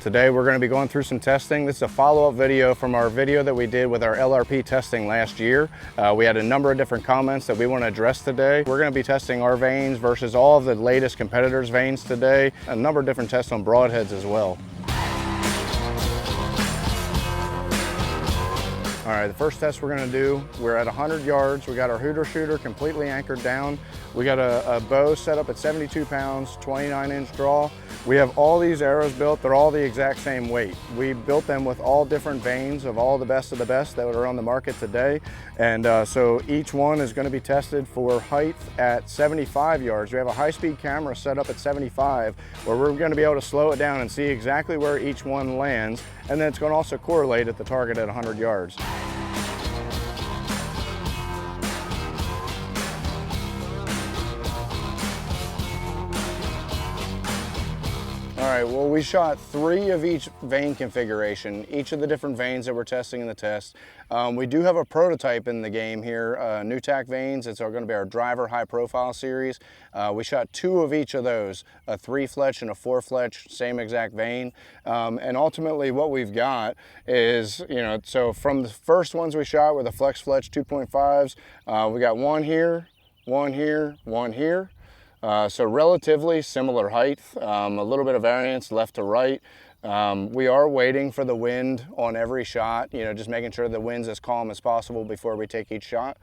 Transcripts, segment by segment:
Today we're going to be going through some testing. This is a follow-up video from our video that we did with our LRP testing last year. We had a number of different comments that we want to address today. We're going to be testing our vanes versus all of the latest competitors' vanes today. A number of different tests on broadheads as well. All right, the first test we're gonna do, we're at 100 yards. We got our hooter shooter completely anchored down. We got a bow set up at 72 pounds, 29-inch draw. We have all these arrows built. They're all the exact same weight. We built them with all different vanes of all the best of the best that are on the market today. And so each one is gonna be tested for height at 75 yards. We have a high-speed camera set up at 75, where we're gonna be able to slow it down and see exactly where each one lands. And then it's gonna also correlate at the target at 100 yards. All right, well, we shot 3 of each vane configuration, each of the different vanes that we're testing in the test. We do have a prototype in the game here, new TAC Vanes. It's going to be our driver high profile series. We shot 2 of each of those, a 3-fletch and a 4-fletch, same exact vane. And ultimately what we've got is, so from the first ones we shot with the flex fletch 2.5s, we got one here, one here, one here. So relatively similar height, a little bit of variance left to right. We are waiting for the wind on every shot, just making sure the wind's as calm as possible before we take each shot.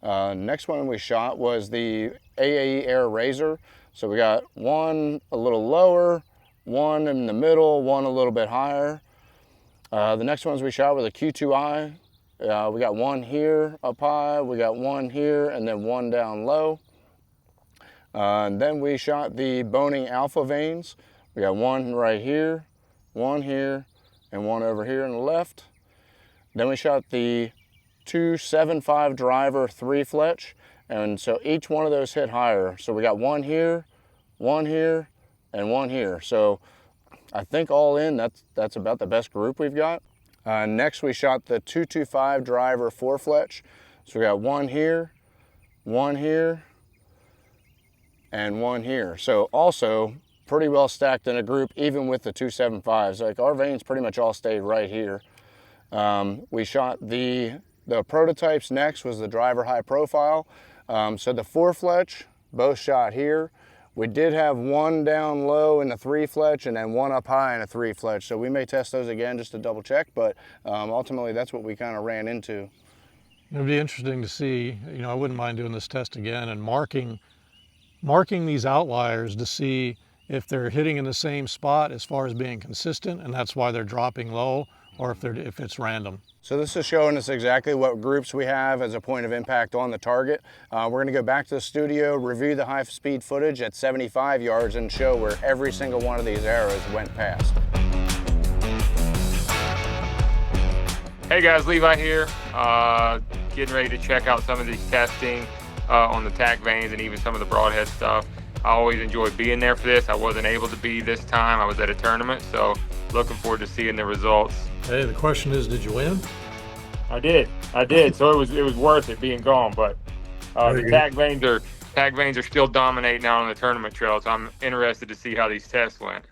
Next one we shot was the AAE Air Razor. So we got one a little lower, one in the middle, one a little bit higher. The next ones we shot were the Q2i. We got one here up high, we got one here, and then one down low. And then we shot the Boning Alpha vanes. We got one right here, and one over here on the left. Then we shot the 275 driver 3-fletch, and so each one of those hit higher. So we got one here, and one here. So I think all in, that's about the best group we've got. Next we shot the 225 driver 4-fletch. So we got one here, and one here. So also pretty well stacked in a group, even with the 275s. Like our vanes pretty much all stayed right here. We shot the prototypes next was the driver high profile. So the 4-fletch, both shot here. We did have one down low in the 3-fletch and then one up high in a 3-fletch. So we may test those again just to double check, but ultimately that's what we kind of ran into. It'd be interesting to see, I wouldn't mind doing this test again and marking these outliers to see if they're hitting in the same spot as far as being consistent, and that's why they're dropping low, or if it's random. So this is showing us exactly what groups we have as a point of impact on the target. We're going to go back to the studio, review the high-speed footage at 75 yards, and show where every single one of these arrows went past. Hey guys, Levi here. Getting ready to check out some of these testing on the TAC vanes and even some of the broadhead stuff. I always enjoy being there for this. I wasn't able to be this time. I was at a tournament, so looking forward to seeing the results. Hey, the question is, did you win? I did. So it was worth it being gone. But the TAC vanes are still dominating out on the tournament trail. So I'm interested to see how these tests went.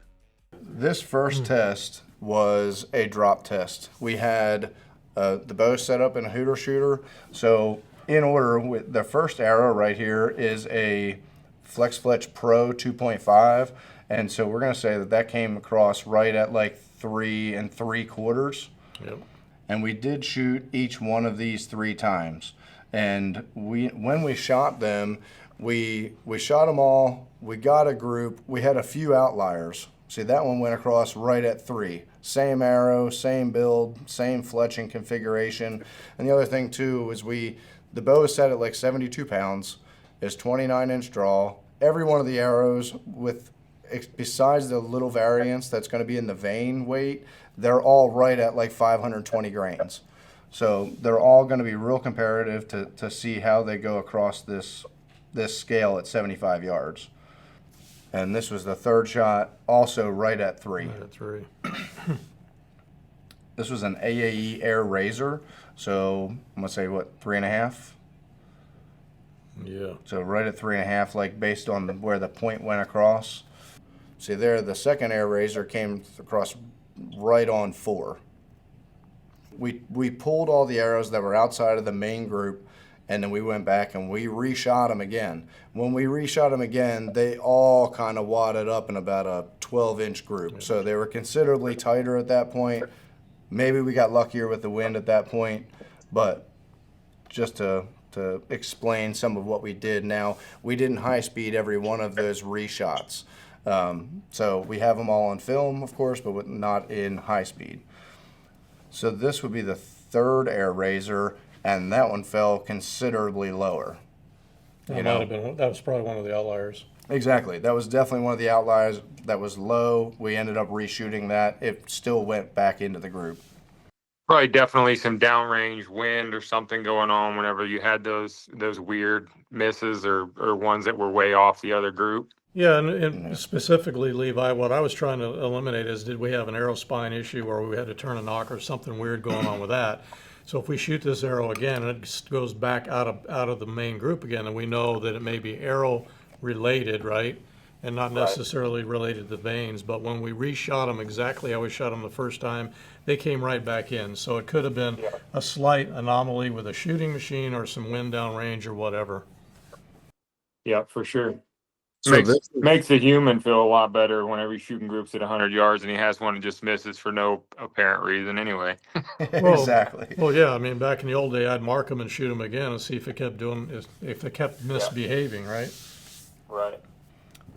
This first test was a drop test. We had the bow set up in a hooter shooter. So in order, with the first arrow right here is a Flex Fletch Pro 2.5, and so we're going to say that came across right at like 3 3/4. Yep. And we did shoot each one of these 3 times. And when we shot them, we shot them all. We got a group. We had a few outliers. See, that one went across right at 3. Same arrow, same build, same fletching configuration. And the other thing too is the bow is set at like 72 pounds, is 29-inch draw. Every one of the arrows, besides the little variance that's going to be in the vane weight, they're all right at like 520 grains. So they're all going to be real comparative to see how they go across this scale at 75 yards. And this was the third shot, also right at 3. Right at 3. This was an AAE Air Razor, so I'm gonna say what, 3.5? Yeah. So right at 3.5, like based on where the point went across. See there, the second Air Razor came across right on 4. We pulled all the arrows that were outside of the main group, and then we went back and we reshot them again. When we reshot them again, they all kind of wadded up in about a 12-inch group. So they were considerably tighter at that point. Maybe we got luckier with the wind at that point, but just to explain some of what we did now, we didn't high speed every one of those reshots. So we have them all on film, of course, but not in high speed. So this would be the 3rd air raiser, and that one fell considerably lower. That might have been, that was probably one of the outliers. Exactly. That was definitely one of the outliers that was low. We ended up reshooting that. It still went back into the group. Probably definitely some downrange wind or something going on whenever you had those weird misses or ones that were way off the other group. Yeah, and specifically, Levi, what I was trying to eliminate is, did we have an arrow spine issue or we had to turn a knock or something weird going on with that? So if we shoot this arrow again and it goes back out of the main group again, and we know that it may be arrow related, right? And not necessarily related to vanes, but when we reshot them exactly how we shot them the first time, they came right back in. So it could have been a slight anomaly with a shooting machine or some wind downrange or whatever. Yeah, for sure. So Makes the human feel a lot better whenever he's shooting groups at 100 yards and he has one that just misses for no apparent reason anyway. Exactly. Well, yeah, I mean, back in the old day, I'd mark them and shoot them again and see if it kept if it kept misbehaving, right? Right.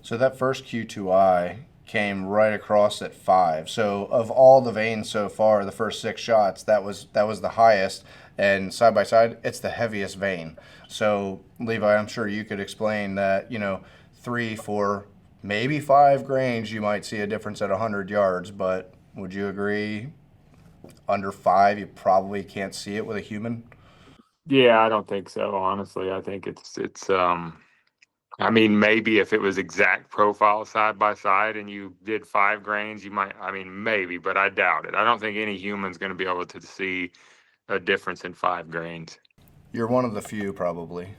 So that first Q2I came right across at 5. So of all the vanes so far, the first 6 shots, that was the highest, and side by side, it's the heaviest vane. So Levi, I'm sure you could explain that, 3, 4, maybe 5 grains, you might see a difference at 100 yards, but would you agree under 5, you probably can't see it with a human? Yeah, I don't think so, honestly. I think it's I mean, maybe if it was exact profile side by side and you did 5 grains, you might, I mean, maybe, but I doubt it. I don't think any human's going to be able to see a difference in 5 grains. You're one of the few, probably.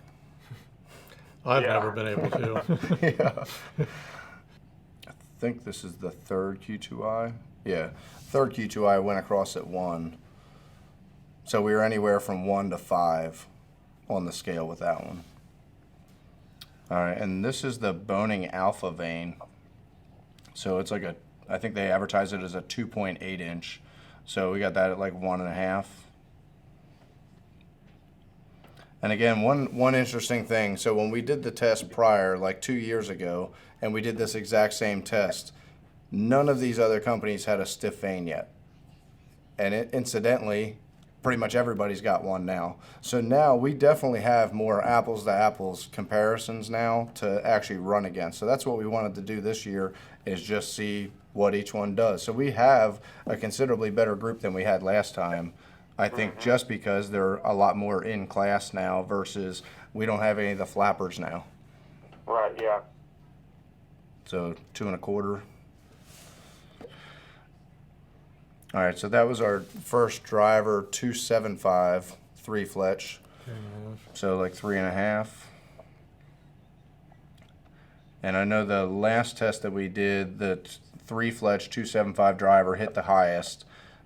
I've never been able to. Yeah. I think this is the 3rd Q2I. Yeah, 3rd Q2I went across at 1. So we were anywhere from 1 to 5 on the scale with that one. All right, and this is the boning alpha vane. So it's like I think they advertise it as a 2.8 inch. So we got that at like 1.5. And again, one interesting thing, so when we did the test prior, like 2 years ago, and we did this exact same test, none of these other companies had a stiff vane yet. And incidentally, pretty much everybody's got one now. So now we definitely have more apples to apples comparisons now to actually run against. So that's what we wanted to do this year, is just see what each one does. So we have a considerably better group than we had last time. I think just because they're a lot more in class now versus we don't have any of the flappers now. Right, yeah. So 2 1/4. All right, so that was our first driver, 275, 3 fletch. So like 3.5. And I know the last test that we did, the 3 fletch 275 driver hit the highest.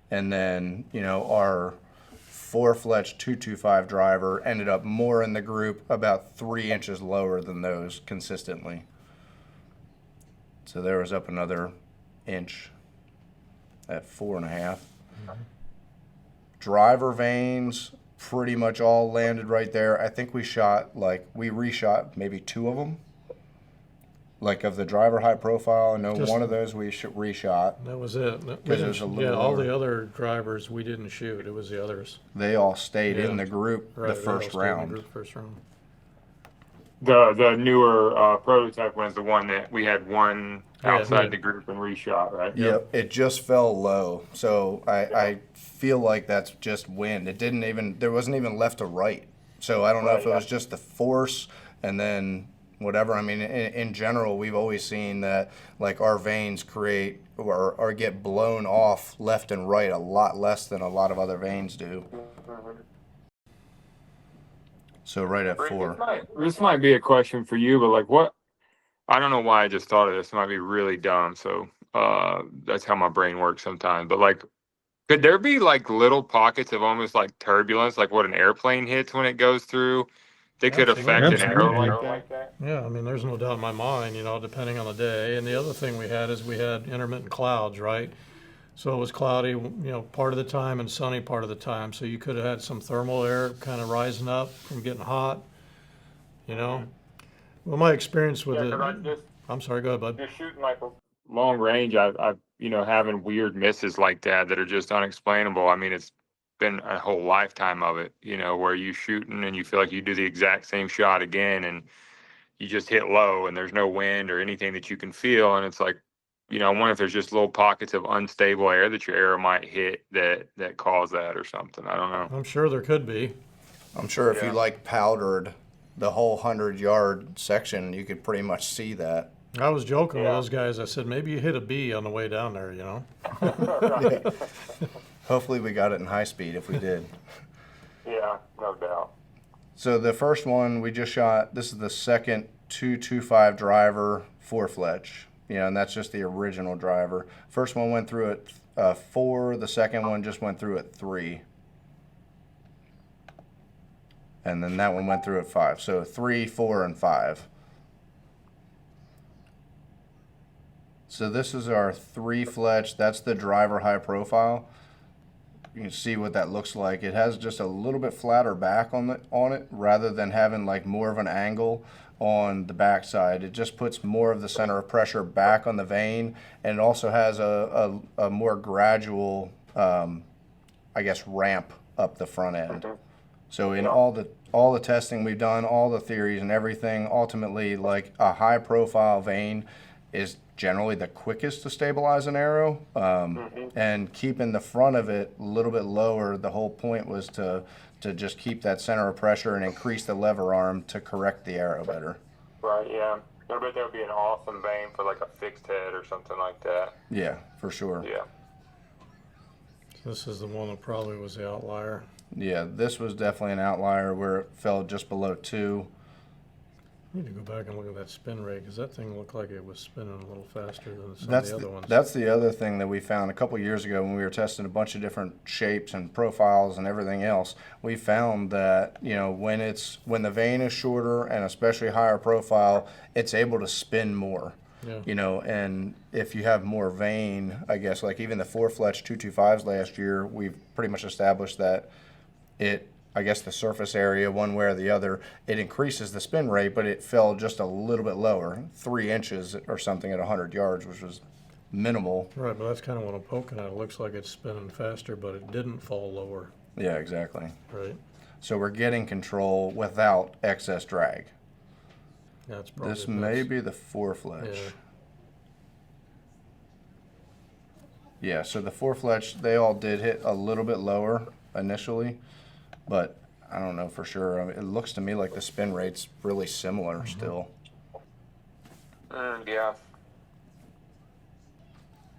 And then, our 4 fletch 225 driver ended up more in the group, about 3 inches lower than those consistently. So there was up another inch at 4.5. Driver vanes pretty much all landed right there. I think we reshot maybe 2 of them. Like of the driver high profile, I know one of those we reshot. That was it. Because it was a little all lower. the other drivers we didn't shoot. It was the others. They all stayed in the group Right, the they all first stayed in the round. group first round. The newer prototype was the one that we had one outside the group and reshot, right? Yep, it just fell low. So I feel like that's just wind. There wasn't even left to right. So I don't know if it was just the force and then whatever. I mean, in general, we've always seen that like our vanes create or get blown off left and right a lot less than a lot of other vanes do. So right at 4. This might be a question for you, but like I don't know why I just thought of this. It might be really dumb. So That's how my brain works sometimes. But like, could there be like little pockets of almost like turbulence, like what an airplane hits when it goes through, that could affect an arrow like that? Yeah, I mean, there's no doubt in my mind, you know, depending on the day. And the other thing we had is we had intermittent clouds, right? So it was cloudy, you know, part of the time and sunny part of the time. So you could have had some thermal air kind of rising up from getting hot, you know. Well, my experience with I'm sorry, go ahead, bud. Just shooting like long range, I've you know, having weird misses like that are just unexplainable. I mean, it's been a whole lifetime of it, you know, where you shooting and you feel like you do the exact same shot again and you just hit low and there's no wind or anything that you can feel. And it's like, you know, I wonder if there's just little pockets of unstable air that your arrow might hit that cause that or something. I don't know. I'm sure there could be. I'm sure if you like powdered the whole 100-yard section, you could pretty much see that. I was joking with those guys. I said, maybe you hit a bee on the way down there, you know? Hopefully we got it in high speed if we did. Yeah, no doubt. So the first one we just shot, this is the second 225 driver 4-fletch, you know, and that's just the original driver. First one went through at 4, the second one just went through at 3. And then that one went through at 5. So 3, 4, and 5. So this is our 3-fletch. That's the driver high profile. You can see what that looks like. It has just a little bit flatter back on it rather than having like more of an angle on the back side. It just puts more of the center of pressure back on the vane, and it also has a more gradual, I guess, ramp up the front end. So in all the testing we've done, all the theories and everything, ultimately, like a high profile vane is generally the quickest to stabilize an arrow, and keeping the front of it a little bit lower. The whole point was to just keep that center of pressure and increase the lever arm to correct the arrow better. Right, yeah. I bet that would be an awesome vane for like a fixed head or something like that. Yeah, for sure. Yeah. This is the one that probably was the outlier. Yeah, this was definitely an outlier where it fell just below 2. I need to go back and look at that spin rate because that thing looked like it was spinning a little faster than some of the other ones. That's the other thing that we found a couple years ago when we were testing a bunch of different shapes and profiles and everything else. We found that, you know, when the vane is shorter and especially higher profile, it's able to spin more. Yeah. You know, and if you have more vane, I guess, like even the 4-fletch 225s last year, we've pretty much established that I guess the surface area, one way or the other, it increases the spin rate, but it fell just a little bit lower, 3 inches or something at 100 yards, which was minimal. Right, but that's kind of what I'm poking at. It looks like it's spinning faster, but it didn't fall lower. Yeah, exactly. Right. So we're getting control without excess drag. Yeah, it's probably This may be the 4-fletch. Yeah, so the 4-fletch, they all did hit a little bit lower initially, but I don't know for sure. I mean, it looks to me like the spin rate's really similar still. Yeah.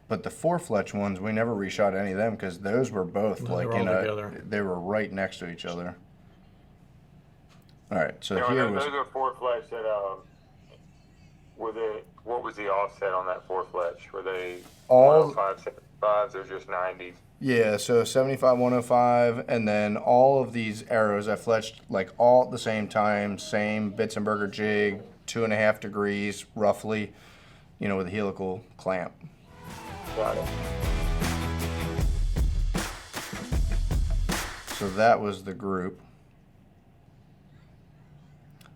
But the 4-fletch ones, we never reshot any of them because those were both No, like they were all together. They were right next to each other. All right, so You know, here was those are 4-fletch that what was the offset on that 4-fletch? Were they all 105, 75s or just 90s? Yeah, so 75, 105, and then all of these arrows I fletched like all at the same time, same Bitzenberger jig, 2.5 degrees roughly, you know, with a helical clamp. Got it. So that was the group.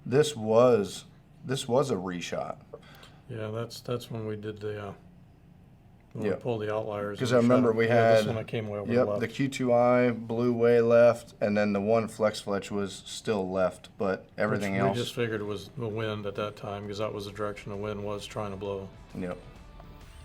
This was a reshot. Yeah, that's when we did the Yeah. we pulled the outliers. Because and I remember shot. we Yeah, had this one that came way over the left. the Q2I blew way left, and then the one flex fletch was still left, but everything else. We just figured it was the wind at that time because that was the direction the wind was trying to blow. Yep.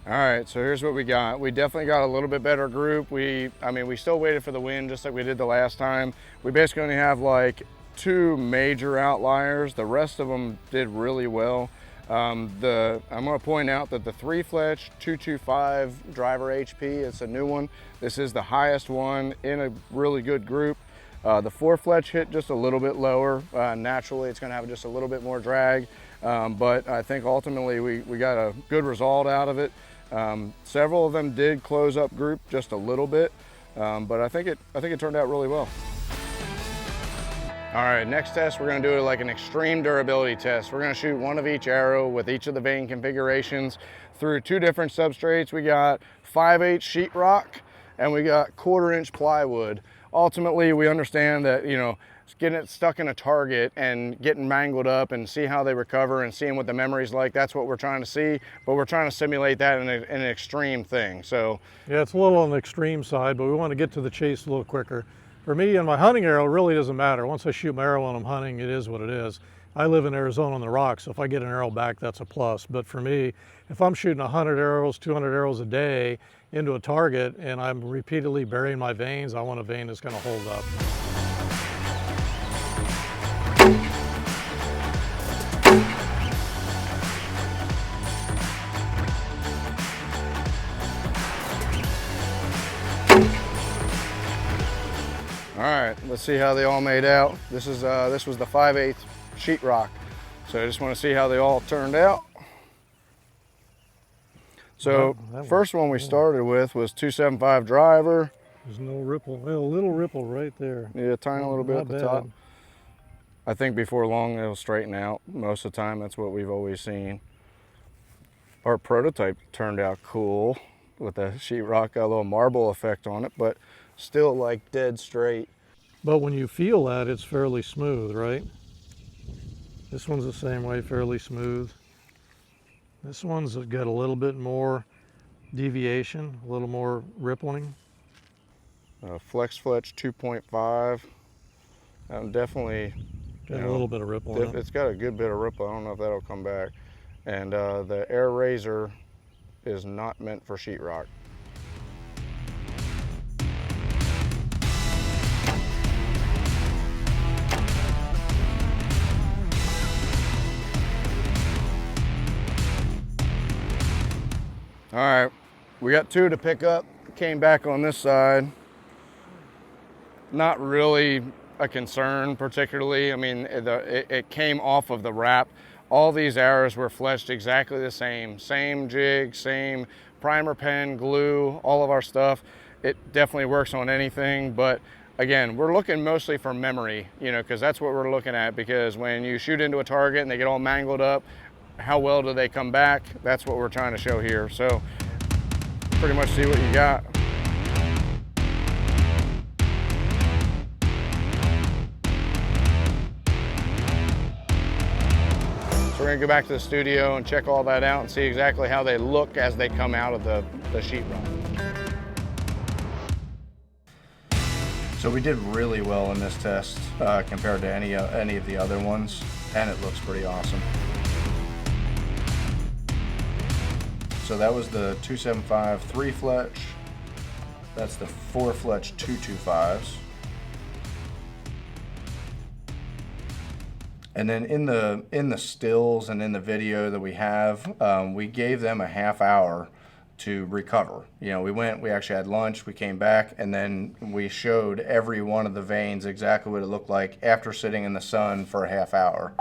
All right, so here's what we got. We definitely got a little bit better group. We still waited for the wind just like we did the last time. We basically only have like 2 major outliers. The rest of them did really well. I'm going to point out that the 3-fletch 225 driver HP, it's a new one. This is the highest one in a really good group. The 4-fletch hit just a little bit lower. Naturally, it's going to have just a little bit more drag, but I think ultimately we got a good result out of it. Several of them did close up group just a little bit, but I think it turned out really well. All right, next test, we're gonna do like an extreme durability test. We're gonna shoot one of each arrow with each of the vane configurations through 2 different substrates. We got 5/8 sheetrock and we got 1/4 inch plywood. Ultimately, we understand that, you know, getting it stuck in a target and getting mangled up and see how they recover and seeing what the memory's like, that's what we're trying to see, but we're trying to simulate that in an extreme thing. So Yeah, it's a little on the extreme side, but we want to get to the chase a little quicker. For me and my hunting arrow, it really doesn't matter. Once I shoot my arrow when I'm hunting, it is what it is. I live in Arizona on the rocks, so if I get an arrow back, that's a plus. But for me, if I'm shooting 100 arrows, 200 arrows a day into a target and I'm repeatedly burying my vanes, I want a vane that's going to hold up. all right, let's see how they all made out. This was the 5/8 sheetrock. So I just want to see how they all turned out. So first one we started with was 275 driver. There's no ripple, well, a little ripple right there. Yeah, tiny little bit Not at the bad. top. I think before long it'll straighten out. Most of the time, that's what we've always seen. Our prototype turned out cool with the sheetrock, got a little marble effect on it, but still like dead straight. But when you feel that, it's fairly smooth, right? This one's the same way, fairly smooth. This one's got a little bit more deviation, a little more rippling. Flex Fletch 2.5. Definitely Got a little bit of ripple in it. it's got a good bit of ripple. I don't know if that'll come back. And the Air Razor is not meant for sheetrock. All right, we got 2 to pick up. Came back on this side. Not really a concern particularly. I mean, it came off of the wrap. All these arrows were fletched exactly the same. Same jig, same primer pen, glue, all of our stuff. It definitely works on anything, but again, we're looking mostly for memory, you know, because that's what we're looking at, because when you shoot into a target and they get all mangled up, how well do they come back? That's what we're trying to show here. So pretty much see what you got. So we're gonna go back to the studio and check all that out and see exactly how they look as they come out of the sheetrock. So we did really well in this test compared to any of the other ones, and it looks pretty awesome. So that was the 275 3 fletch. That's the 4 fletch 225s. And then in the stills and in the video that we have, we gave them a half hour to recover. You know, we actually had lunch, we came back, and then we showed every one of the vanes exactly what it looked like after sitting in the sun for a half hour.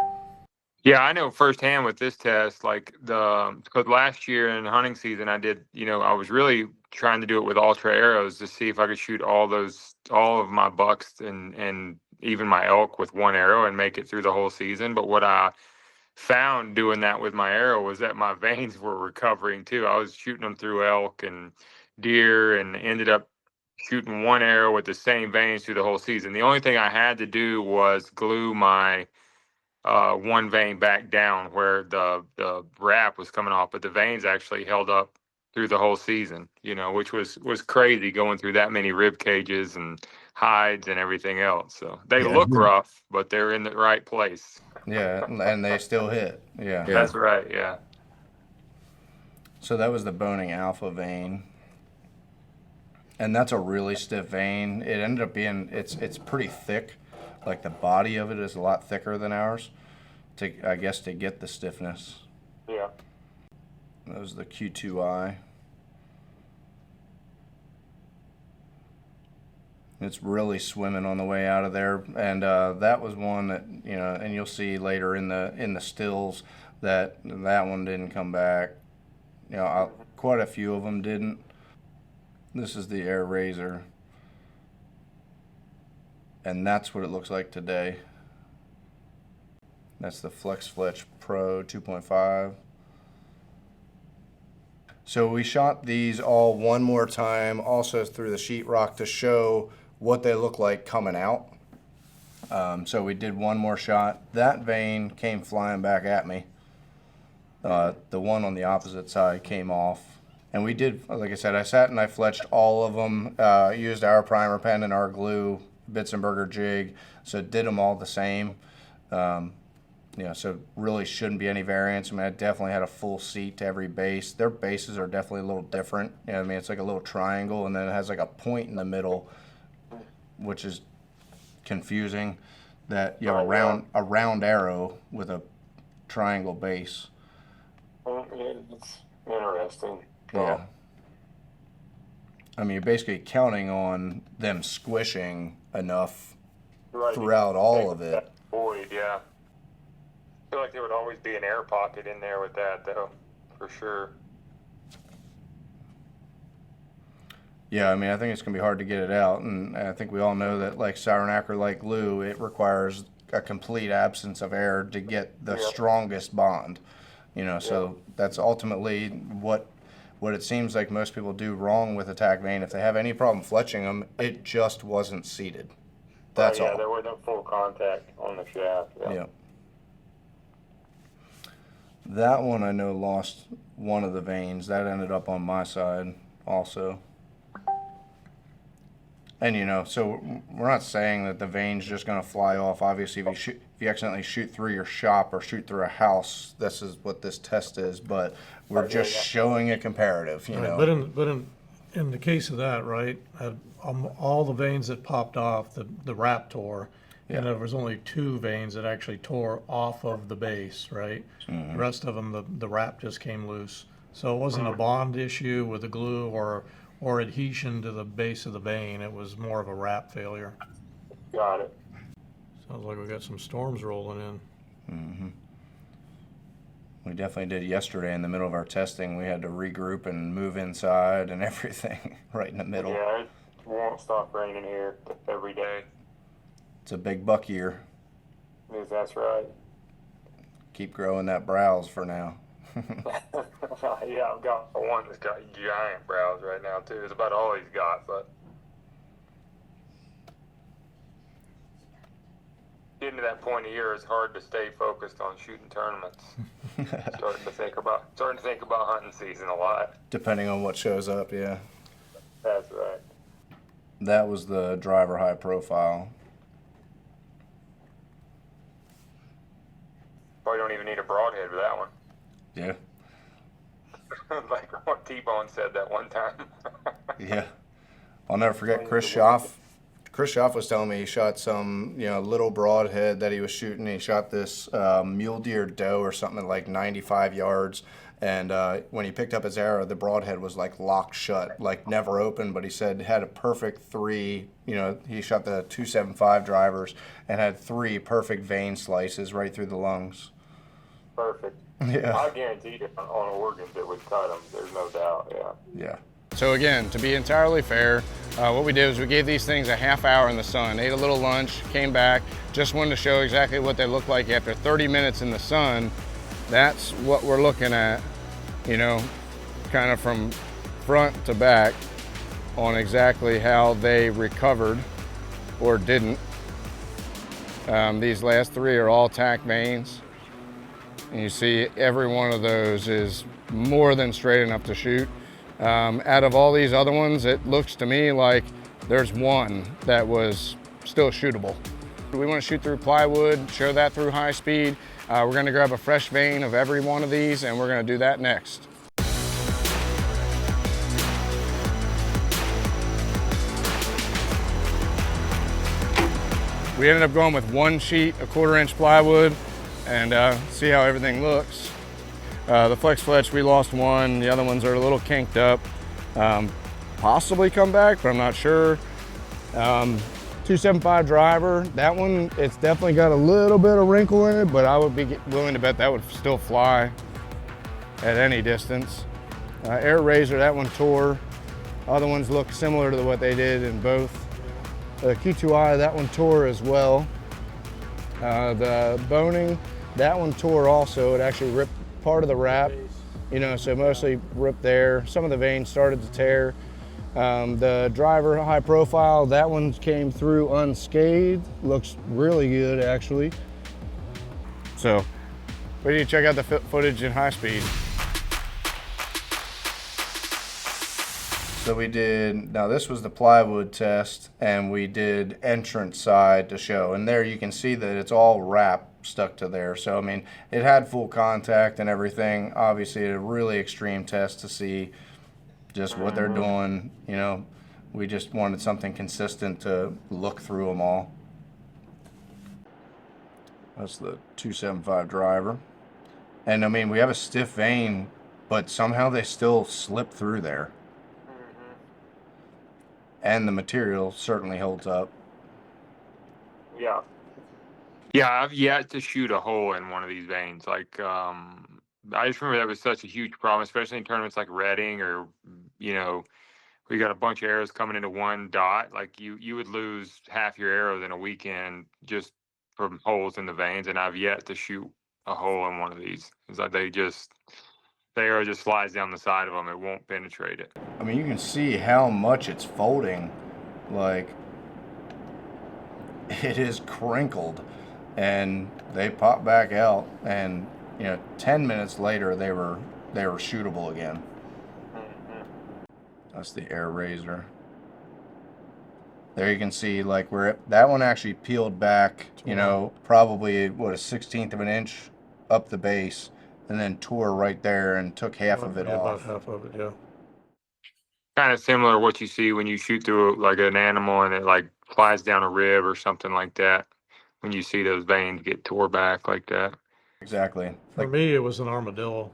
Yeah, I know firsthand with this test, like because last year in hunting season, I did, you know, I was really trying to do it with ultra arrows to see if I could shoot all of my bucks and even my elk with one arrow and make it through the whole season. But what I found doing that with my arrow was that my vanes were recovering too. I was shooting them through elk and deer and ended up shooting one arrow with the same vanes through the whole season. The only thing I had to do was glue my one vane back down where the wrap was coming off, but the vanes actually held up through the whole season, you know, which was crazy going through that many rib cages and hides and everything else. So they look rough, but they're in the right place. Yeah, and they still hit. Yeah. That's right, yeah. So that was the Boning Alpha vane. And that's a really stiff vane. It ended up being, it's pretty thick. Like the body of it is a lot thicker than ours, I guess to get the stiffness. Yeah. That was the Q2i. It's really swimming on the way out of there, and that was one that, you know, and you'll see later in the stills that one didn't come back. You know, of quite a few of them didn't. This is the Air Razor, and that's what it looks like today. That's the Flex Fletch Pro 2.5. So we shot these all one more time, also through the sheetrock, to show what they look like coming out. So we did one more shot. That vane came flying back at me. The one on the opposite side came off. And we did, like I said, I sat and I fletched all of them, used our primer pen and our glue, Bitzenberger jig, so did them all the same. You know, so really shouldn't be any variance. I mean, I definitely had a full seat to every base. Their bases are definitely a little different. You know what I mean? It's like a little triangle, and then it has like a point in the middle, which is confusing, that you have a round arrow with a triangle base. It's interesting. Yeah. I mean, you're basically counting on them squishing enough throughout all of it. Void, yeah. I feel like there would always be an air pocket in there with that, though, for sure. Yeah, I mean, I think it's going to be hard to get it out, and I think we all know that, like Cyrenaica, like glue, it requires a complete absence of air to get the strongest bond. You know, so that's ultimately what it seems like most people do wrong with a TAC vane. If they have any problem fletching them, it just wasn't seated. That's all. Yeah, there wasn't full contact on the shaft. Yeah. That one I know lost one of the vanes. That ended up on my side also. And you know, so we're not saying that the vane's just going to fly off. Obviously, if you accidentally shoot through your shop or shoot through a house, this is what this test is. But we're just showing a comparative, you know. But in the case of that, right, all the vanes that popped off, the wrap tore, and there was only 2 vanes that actually tore off of the base, right? The rest of them, the wrap just came loose. So it wasn't a bond issue with the glue or adhesion to the base of the vane. It was more of a wrap failure. Got it. Sounds like we got some storms rolling in. Mm-hmm. We definitely did yesterday in the middle of our testing. We had to regroup and move inside and everything right in the middle. Yeah, it won't stop raining here every day. It's a big buck year. Yes, that's right. Keep growing that brows for now. Yeah, I've got one that's got giant brows right now too. It's about all he's got, but getting to that point of year, it's hard to stay focused on shooting tournaments. starting to think about hunting season a lot. Depending on what shows up, yeah. That's right. That was the driver high profile. Probably don't even need a broadhead for that one. Yeah. Like what T-Bone said that one time. Yeah. I'll never forget Chris Schaff. Chris Schaff was telling me he shot some, you know, little broadhead that he was shooting. He shot this mule deer doe or something at like 95 yards. And when he picked up his arrow, the broadhead was like locked shut, like never opened. But he said it had a perfect 3, you know, he shot the 275 drivers and had 3 perfect vein slices right through the lungs. Perfect. Yeah. I guarantee you on organs it would cut them. There's no doubt. Yeah. Yeah. So again, to be entirely fair, what we did was we gave these things a half hour in the sun, ate a little lunch, came back, just wanted to show exactly what they look like after 30 minutes in the sun. That's what we're looking at, you know, kind of from front to back on exactly how they recovered or didn't. These last 3 are all TAC vanes. And you see every one of those is more than straight enough to shoot. Out of all these other ones, it looks to me like there's one that was still shootable. We want to shoot through plywood, show that through high speed. We're going to grab a fresh vane of every one of these, and we're going to do that next. We ended up going with 1 sheet, a 1/4 inch plywood, and see how everything looks. The Flex Fletch, we lost 1. The other ones are a little kinked up. Possibly come back, but I'm not sure. 275 driver, that one, it's definitely got a little bit of wrinkle in it, but I would be willing to bet that would still fly at any distance. Air razor, that one tore. Other ones look similar to what they did in both. The Q2i, that one tore as well. The boning, that one tore also. It actually ripped part of the wrap, you know, so mostly ripped there. Some of the veins started to tear. The driver high profile, that one came through unscathed. Looks really good actually. So we need to check out the footage in high speed. So we did, now this was the plywood test, and we did entrance side to show, and there you can see that it's all wrap stuck to there. So I mean, it had full contact and everything. Obviously a really extreme test to see just what they're doing. You know, we just wanted something consistent to look through them all. That's the 275 driver. And I mean, we have a stiff vane, but somehow they still slip through there. And the material certainly holds up. Yeah. Yeah, I've yet to shoot a hole in one of these veins. Like, I just remember that was such a huge problem, especially in tournaments like Reading or, you know, we got a bunch of arrows coming into one dot. Like you would lose half your arrows in a weekend just from holes in the veins. And I've yet to shoot a hole in one of these. It's like the arrow just slides down the side of them. It won't penetrate it. I mean, you can see how much it's folding. Like, it is crinkled, and they pop back out, and you know, 10 minutes later they were shootable again. That's the air razor. There you can see, like, where that one actually peeled back, you know, probably what, a 1/16 of an inch up the base, and then tore right there and took half of it off. About half of it, yeah. Kind of similar to what you see when you shoot through like an animal and it like flies down a rib or something like that. When you see those veins get tore back like that. Exactly. For me, it was an armadillo.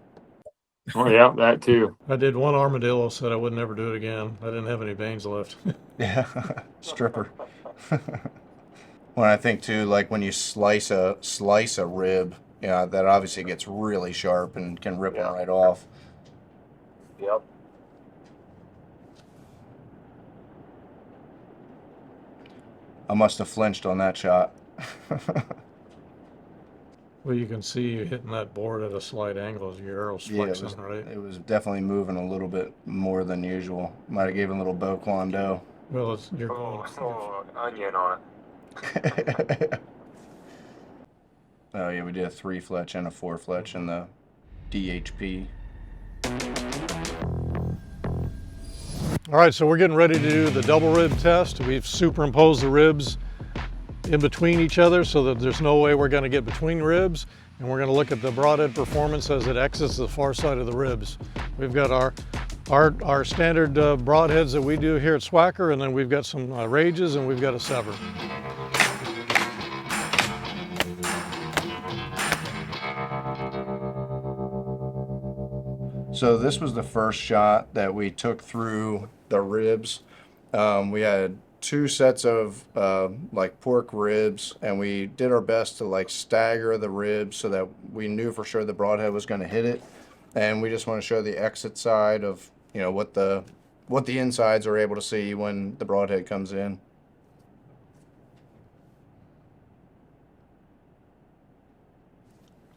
Oh yeah, that too. I did one armadillo, said I would never do it again. I didn't have any veins left. Yeah, stripper. When I think too, like when you slice a rib, you know, that obviously gets really sharp and can rip them right off. Yep. I must have flinched on that shot. Well, you can see you hitting that board at a slight angle as your arrow's flexing, right? It was definitely moving a little bit more than usual. Might have gave a little bow quando. Well, you're Onion on it. Oh yeah, we did a 3 fletch and a 4 fletch in the DHP. All right, so we're getting ready to do the double rib test. We've superimposed the ribs in between each other so that there's no way we're going to get between ribs, and we're going to look at the broadhead performance as it exits the far side of the ribs. We've got our standard broadheads that we do here at Swhacker, and then we've got some rages, and we've got a sever. So this was the first shot that we took through the ribs. We had 2 sets of like pork ribs, and we did our best to like stagger the ribs so that we knew for sure the broadhead was going to hit it. And we just want to show the exit side of, you know, what the insides are able to see when the broadhead comes in.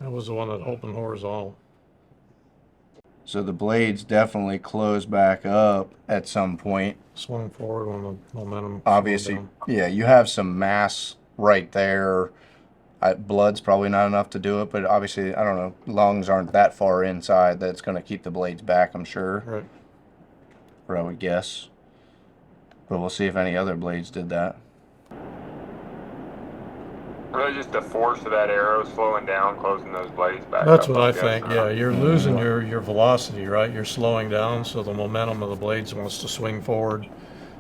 That was the one that opened horizontal. So the blades definitely close back up at some point. Swung forward when the momentum. Obviously, yeah, you have some mass right there. Blood's probably not enough to do it, but obviously, I don't know, lungs aren't that far inside that's going to keep the blades back, I'm sure. Right. Or I would guess. But we'll see if any other blades did that. Really just the force of that arrow slowing down, closing those blades back. That's what I think, yeah. You're losing your velocity, right? You're slowing down, so the momentum of the blades wants to swing forward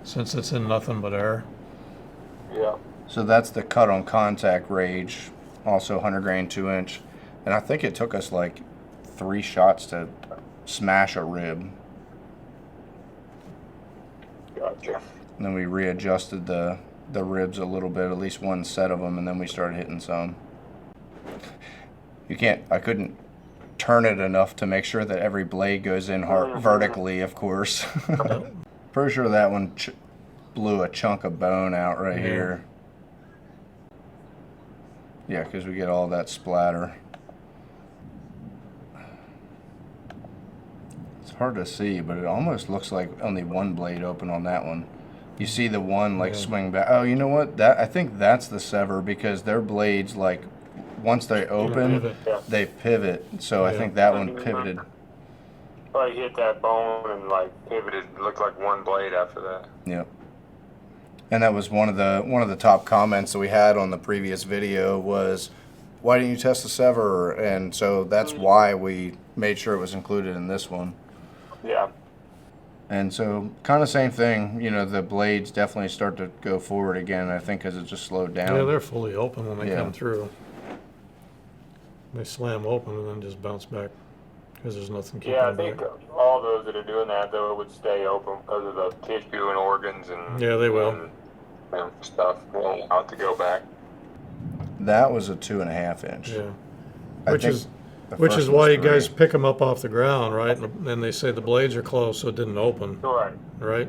since it's in nothing but air. Yeah. So that's the cut on contact rage, also 100 grain 2-inch. And I think it took us like 3 shots to smash a rib. Gotcha. And then we readjusted the ribs a little bit, at least 1 set of them, and then we started hitting some. I couldn't turn it enough to make sure that every blade goes in vertically, of course. Pretty sure that one blew a chunk of bone out right here. Yeah, because we get all that splatter. It's hard to see, but it almost looks like only one blade open on that one. You see the one like swing back. Oh, you know what? I think that's the sever, because their blades, like, once they open, they pivot. So I think that one pivoted. Probably hit that bone and like pivoted. It looked like one blade after that. Yep. And that was one of the top comments that we had on the previous video was, why didn't you test the sever? And so that's why we made sure it was included in this one. Yeah. And so kind of same thing, you know, the blades definitely start to go forward again, I think, because it just slowed down. Yeah, they're fully open when they come through. They slam open and then just bounce back because there's nothing keeping them back. Yeah, I think all those that are doing that, though, would stay open because of the tissue and organs and they will. And stuff won't allow it to go back. That was a 2.5 inch. Yeah, Which is why you guys pick them up off the ground, right? And they say the blades are closed, so it didn't open. Right. Right.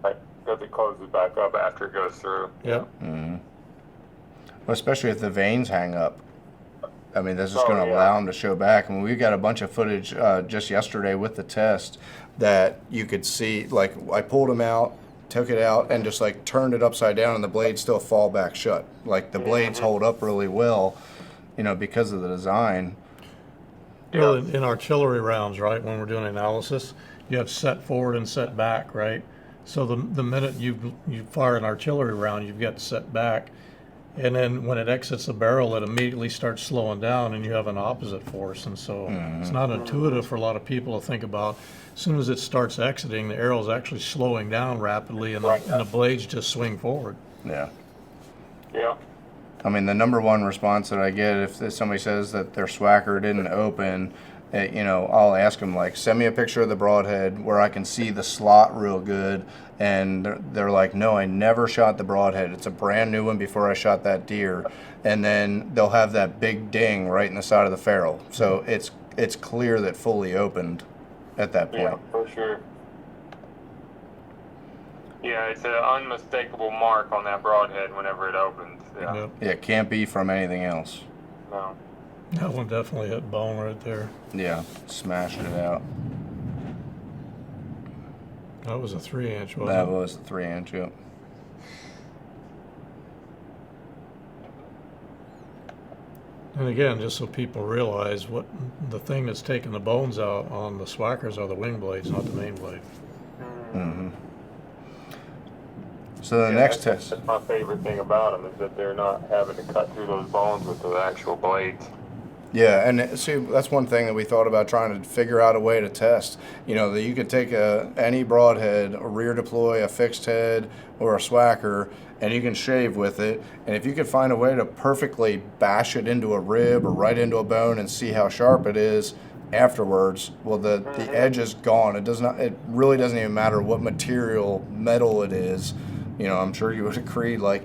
Because it closes back up after it goes through. Yep. Mm-hmm. Well, especially if the vanes hang up. I mean, this is going to allow them to show back. I mean, we got a bunch of footage just yesterday with the test that you could see. Like, I pulled them out, took it out, and just like turned it upside down, and the blades still fall back shut. Like, the blades hold up really well, you know, because of the design. Well, in artillery rounds, right, when we're doing analysis, you have set forward and set back, right? So the minute you fire an artillery round, you've got set back. And then when it exits the barrel, it immediately starts slowing down, and you have an opposite force. And so it's not intuitive for a lot of people to think about. As soon as it starts exiting, the arrow is actually slowing down rapidly, and the blades just swing forward. Yeah. Yeah. I mean, the number one response that I get if somebody says that their Swhacker didn't open, you know, I'll ask them, like, send me a picture of the broadhead where I can see the slot real good. And they're like, no, I never shot the broadhead. It's a brand new one before I shot that deer. And then they'll have that big ding right in the side of the ferrule. So it's clear that fully opened at that point. Yeah, for sure. Yeah, it's an unmistakable mark on that broadhead whenever it opens. Yeah. Yep. Yeah, it can't be from anything else. No. That one definitely hit bone right there. Yeah, smashed it out. That was a 3-inch, wasn't it? That was the 3-inch, yep. And again, just so people realize, what the thing that's taking the bones out on the Swhackers are the wing blades, not the main blade. Mm-hmm. So the next test. That's my favorite thing about them, is that they're not having to cut through those bones with the actual blades. Yeah, and see, that's one thing that we thought about trying to figure out a way to test. You know, that you could take any broadhead, a rear deploy, a fixed head, or a Swhacker, and you can shave with it. And if you could find a way to perfectly bash it into a rib or right into a bone and see how sharp it is afterwards, well, the edge is gone. It really doesn't even matter what metal it is. You know, I'm sure you would agree, like,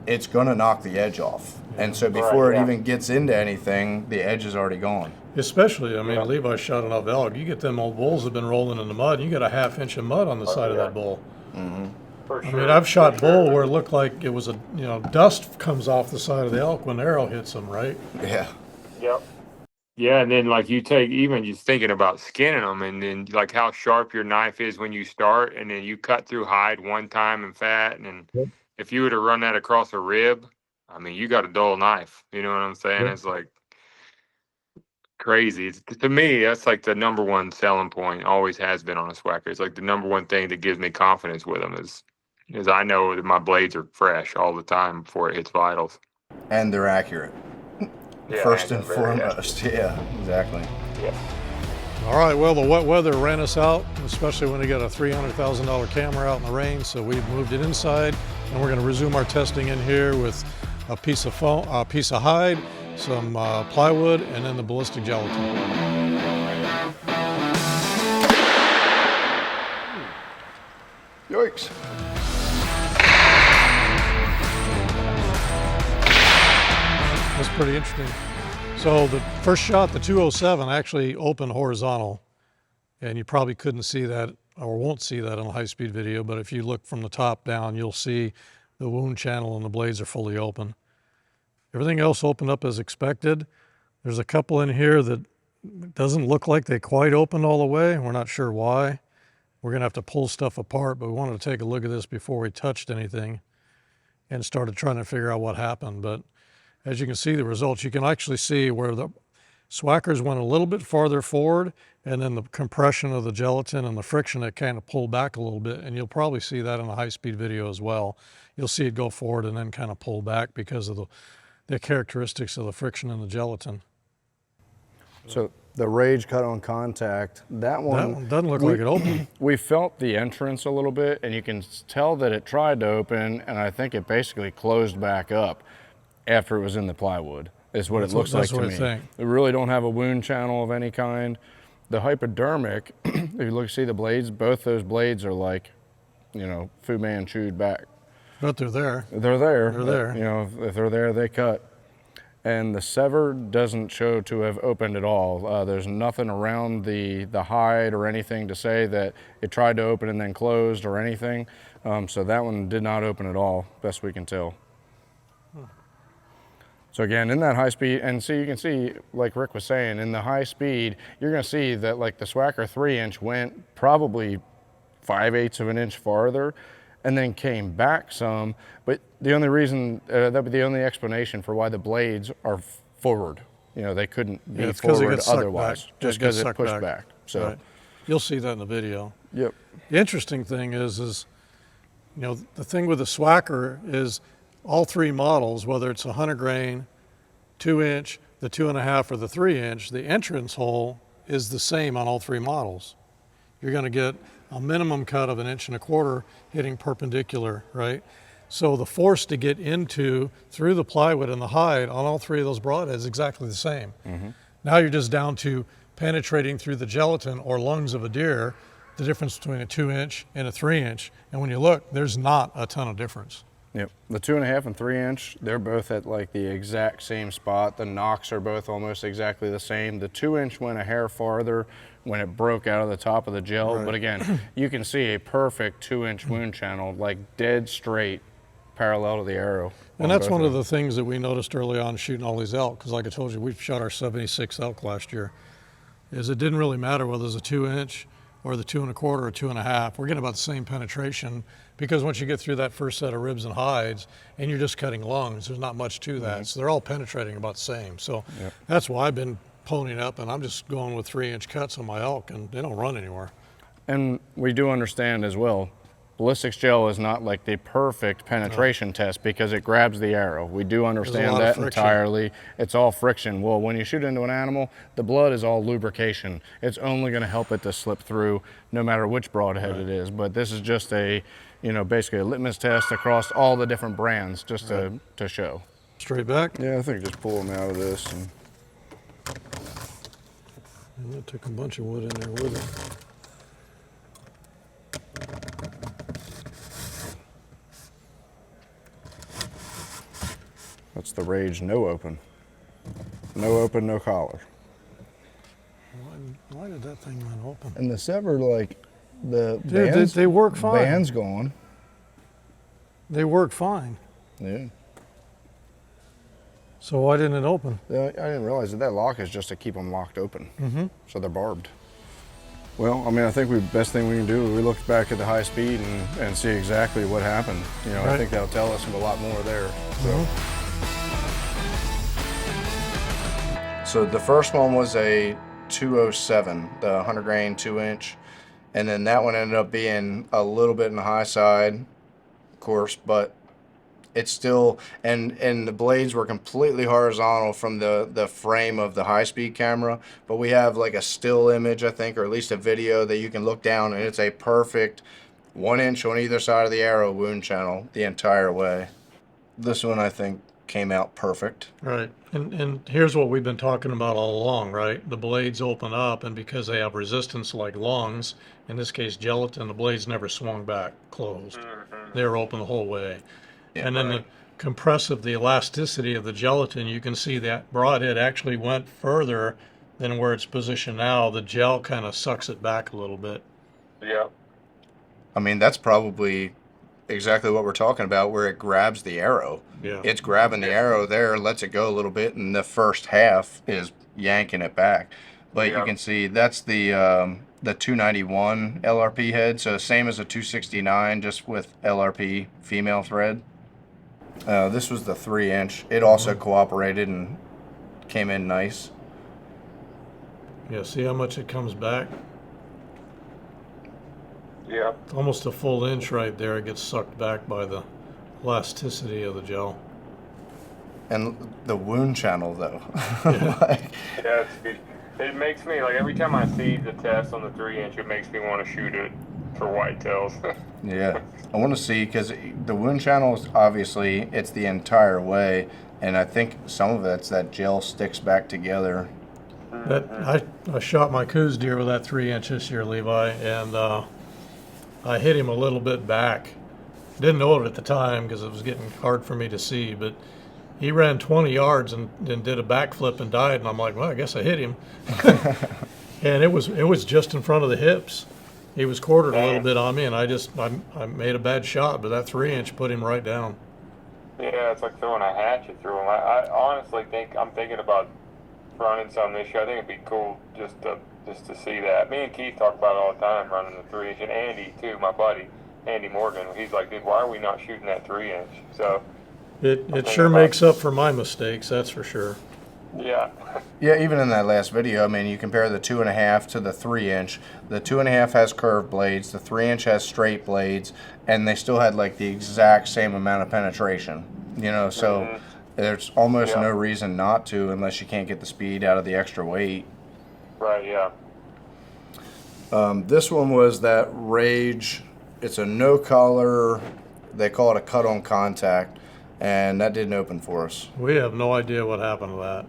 it's going to knock the edge off. And so before it even gets into anything, the edge is already gone. Especially, I mean, Levi shot enough elk. You get them old bulls that have been rolling in the mud, you get a 1/2 inch of mud on the side of that bull. Mm-hmm. For sure. I mean, I've shot bull where it looked like it was dust comes off the side of the elk when the arrow hits them, right? Yeah. Yep. Yeah, and then like you take, even just thinking about skinning them, and then like how sharp your knife is when you start, and then you cut through hide one time and fat, and then if you were to run that across a rib, I mean, you got a dull knife. You know what I'm saying? It's like crazy. To me, that's like the number one selling point, always has been on a Swhacker. It's like the number one thing that gives me confidence with them is I know that my blades are fresh all the time before it hits vitals. And they're accurate. Yeah, First and foremost. Yeah, exactly. Yeah. All right, well, the wet weather ran us out, especially when we got a $300,000 camera out in the rain, so we moved it inside, and we're going to resume our testing in here with a piece of foam, a piece of hide, some plywood, and then the ballistic gelatin. Yikes. That's pretty interesting. So the first shot, the 207, actually opened horizontal, and you probably couldn't see that or won't see that on a high-speed video, but if you look from the top down, you'll see the wound channel and the blades are fully open. Everything else opened up as expected. There's a couple in here that doesn't look like they quite opened all the way. We're not sure why. We're gonna have to pull stuff apart, but we wanted to take a look at this before we touched anything and started trying to figure out what happened. But as you can see the results, you can actually see where the Swhackers went a little bit farther forward, and then the compression of the gelatin and the friction, it kind of pulled back a little bit, and you'll probably see that in a high-speed video as well. You'll see it go forward and then kind of pull back because of the characteristics of the friction in the gelatin. So the Rage cut on contact, that one doesn't look like it opened. We felt the entrance a little bit, and you can tell that it tried to open, and I think it basically closed back up after it was in the plywood, is what it looks like to me. We really don't have a wound channel of any kind. The hypodermic, if you look, see the blades, both those blades are like, you know, Fu Manchu'd back. But they're there. They're there. They're there. You know, if they're there, they cut. And the sever doesn't show to have opened at all. There's nothing around the hide or anything to say that it tried to open and then closed or anything. So that one did not open at all, best we can tell. So again, in that high speed, and so you can see, like Rick was saying, in the high speed, you're gonna see that like the Swhacker 3-inch went probably 5/8 of an inch farther and then came back some, but the only reason, that would be the only explanation for why the blades are forward. You know, they couldn't be forward otherwise, just because it pushed back. So right. You'll see that in the video. Yep. The interesting thing is, you know, the thing with the Swhacker is all three models, whether it's a 100 grain, 2-inch, the 2.5, or the 3-inch, the entrance hole is the same on all three models. You're going to get a minimum cut of 1.25 inches hitting perpendicular, right? So the force to get into through the plywood and the hide on all three of those broadheads is exactly the same. Now you're just down to penetrating through the gelatin or lungs of a deer, the difference between a 2-inch and a 3-inch. And when you look, there's not a ton of difference. Yep, the 2.5 and 3-inch, they're both at like the exact same spot. The knocks are both almost exactly the same. The 2-inch went a hair farther when it broke out of the top of the gel. Right. But again, you can see a perfect 2-inch wound channel, like dead straight, parallel to the arrow. And that's one of the things that we noticed early on shooting all these elk, because like I told you, we shot our 76 elk last year, is it didn't really matter whether it was a 2-inch or the 2.25 or 2.5. We're getting about the same penetration, because once you get through that first set of ribs and hides and you're just cutting lungs, there's not much to that. So they're all penetrating about the same. So that's why I've been ponying up, and I'm just going with 3-inch cuts on my elk, and they don't run anywhere. And we do understand as well, ballistics gel is not like the perfect penetration test because it grabs the arrow. We do understand that entirely. It's all friction. Well, when you shoot into an animal, the blood is all lubrication. It's only going to help it to slip through no matter which broadhead it is. But this is just a, you know, basically a litmus test across all the different brands just to show. Straight back? Yeah, I think just pull them out of this. And I took a bunch of wood in there with it. That's the Rage no open. No open, no collar. Why did that thing not open? And the sever, like, the they work fine. Band's gone. They work fine. Yeah. So why didn't it open? I didn't realize that lock is just to keep them locked open. So they're barbed. Well, I mean, I think the best thing we can do is we look back at the high speed and see exactly what happened. You know, I think that'll tell us a lot more there. So the first one was a 207, the 100 grain 2-inch, and then that one ended up being a little bit in the high side, of course, but it's still, and the blades were completely horizontal from the frame of the high-speed camera, but we have like a still image, I think, or at least a video that you can look down, and it's a perfect 1 inch on either side of the arrow wound channel the entire way. This one, I think, came out perfect. Right, and here's what we've been talking about all along, right? The blades open up, and because they have resistance like lungs, in this case gelatin, the blades never swung back closed. They were open the whole way. Yeah, and then the compressive the elasticity of the gelatin, you can see that broadhead actually went further than where it's positioned now. The gel kind of sucks it back a little bit. Yeah. I mean, that's probably exactly what we're talking about, where it grabs the arrow. Yeah. It's grabbing the arrow there, lets it go a little bit, and the first half is yanking it back. But you can see that's the 291 LRP head, so same as a 269, just with LRP female thread. This was the 3-inch. It also cooperated and came in nice. Yeah, see how much it comes back? Yeah. It's almost a full inch right there. It gets sucked back by the elasticity of the gel. And the wound channel, though. Yeah. Yeah, it's good. It makes me, like, every time I see the test on the 3-inch, it makes me want to shoot it for whitetails. Yeah, I want to see, because the wound channel is obviously, it's the entire way, and I think some of it's that gel sticks back together. That I shot my coos deer with that 3-inch this year, Levi, and I hit him a little bit back. Didn't know it at the time because it was getting hard for me to see, but he ran 20 yards and did a backflip and died, and I'm like, well, I guess I hit him. And it was just in front of the hips. He was quartered a little bit on me, and I made a bad shot, but that 3-inch put him right down. Yeah, it's like throwing a hatchet through him. I honestly think I'm thinking about running some this year. I think it'd be cool just to see that. Me and Keith talk about it all the time, running the 3-inch, and Andy too, my buddy, Andy Morgan. He's like, dude, why are we not shooting that 3-inch? So it sure makes up for my mistakes, that's for sure. yeah. Yeah, even in that last video, I mean, you compare the 2.5 to the 3-inch. The 2.5 has curved blades, the 3-inch has straight blades, and they still had like the exact same amount of penetration. You know, so there's almost no reason not to, unless you can't get the speed out of the extra weight. Right. Yeah. This one was that Rage. It's a no collar. They call it a cut on contact, and that didn't open for us. We have no idea what happened to that.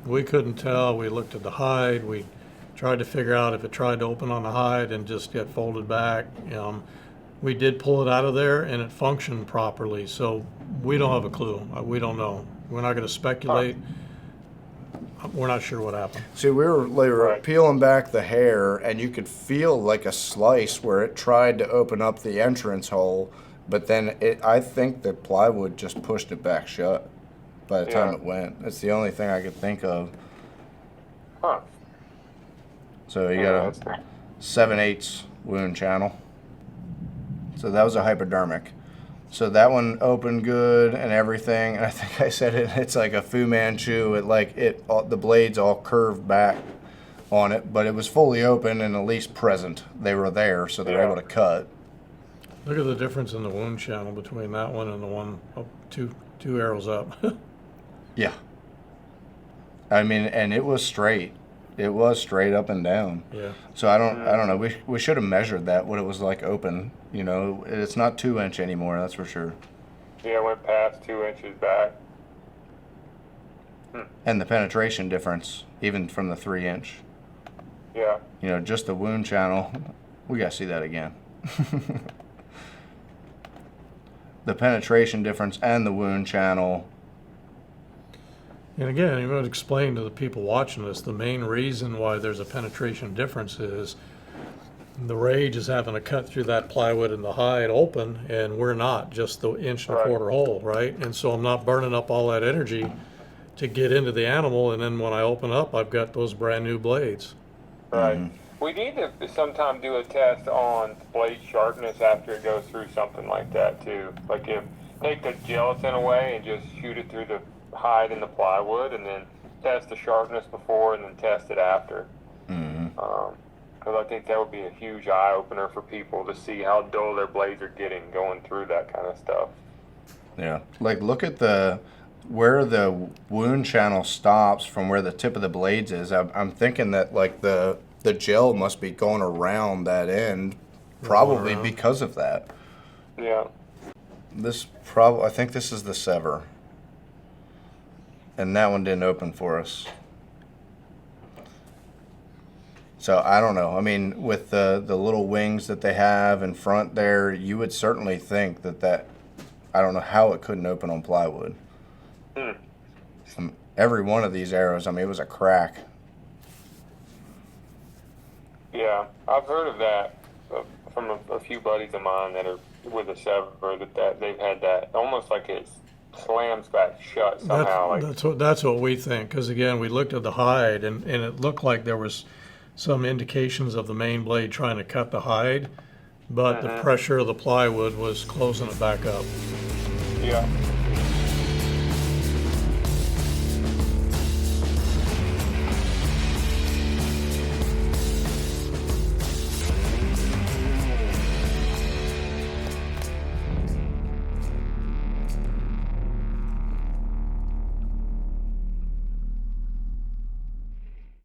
We couldn't tell. We looked at the hide. We tried to figure out if it tried to open on the hide and just get folded back. We did pull it out of there, and it functioned properly. So we don't have a clue. We don't know. We're not going to speculate. We're not sure what happened. See, we were peeling back the hair, and you could feel like a slice where it tried to open up the entrance hole, but then I think the plywood just pushed it back shut by the time it went. That's the only thing I could think of. Huh. So you got a 7/8 wound channel. So that was a hypodermic. So that one opened good and everything. And I think I said it's like a Fu Manchu. The blades all curved back on it, but it was fully open and at least present. They were there, so they're able to cut. Look at the difference in the wound channel between that one and the one two arrows up. Yeah. I mean, and it was straight. It was straight up and down. Yeah. So I don't know. We should have measured that, what it was like open. You know, it's not 2-inch anymore, that's for sure. Yeah, it went past 2 inches back. And the penetration difference, even from the 3-inch. Yeah. You know, just the wound channel. We gotta see that again. The penetration difference and the wound channel. And again, you would explain to the people watching this, the main reason why there's a penetration difference is the Rage is having to cut through that plywood and the hide open, and we're not, just the 1.25-inch hole, right? And so I'm not burning up all that energy to get into the animal, and then when I open up, I've got those brand new blades. Right. We need to sometime do a test on blade sharpness after it goes through something like that too. Like take the gelatin away and just shoot it through the hide and the plywood, and then test the sharpness before and then test it after. Because I think that would be a huge eye opener for people to see how dull their blades are getting going through that kind of stuff. Yeah, like look at where the wound channel stops from where the tip of the blades is. I'm thinking that like the gel must be going around that end, probably because of that. Yeah. I think this is the sever. And that one didn't open for us. So I don't know. I mean, with the little wings that they have in front there, you would certainly think that I don't know how it couldn't open on plywood. Every one of these arrows, I mean, it was a crack. Yeah, I've heard of that from a few buddies of mine that are with a sever, that they've had that almost like it slams back shut somehow. That's what we think, because again, we looked at the hide and it looked like there was some indications of the main blade trying to cut the hide, but the pressure of the plywood was closing it back up. Yeah.